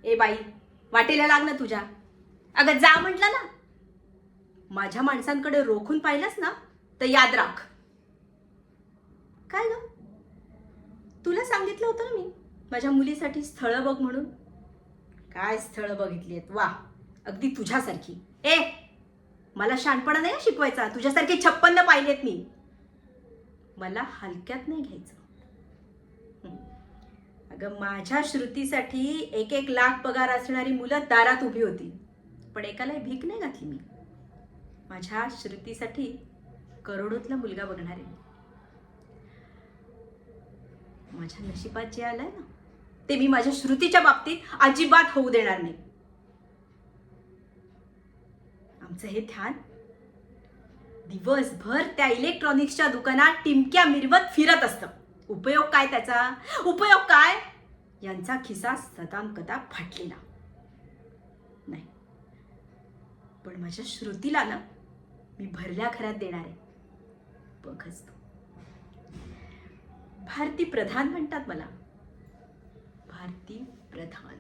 ए बाई, वाटेला लाग ना तुझ्या. अगं जा म्हटलं ना. माझ्या माणसांकडे रोखून पाहिलंस ना तर याद राख. काय ग, तुला सांगितलं होतं ना मी माझ्या मुलीसाठी स्थळं बघ म्हणून. काय स्थळं बघितली आहेत, वा, अगदी तुझ्यासारखी. ए, मला शहाणपणा नाही शिकवायचा. तुझ्यासारखे 56 पाहिलेत मी. मला हलक्यात नाही घ्यायचं. अगं, माझ्या श्रुतीसाठी 1-1 लाख पगार असणारी मुलं दारात उभी होती, पण एकाला भीक नाही घातली मी. माझ्या श्रुतीसाठी करोडोतला मुलगा बघणार आहे. माझ्या नशिबात जे आलंय ना ते मी माझ्या श्रुतीच्या बाबतीत अजिबात होऊ देणार नाही. आमचं हे ध्यान दिवसभर त्या इलेक्ट्रॉनिक्सच्या दुकानात टिमक्या मिरवत फिरत असतं. उपयोग काय त्याचा? उपयोग काय? यांचा खिसा सदामकदा फाटलेला नाही, पण माझ्या श्रुतीला ना मी भरल्या घरात देणार आहे. बघच तू. भारती प्रधान म्हणतात मला. भारती प्रधान.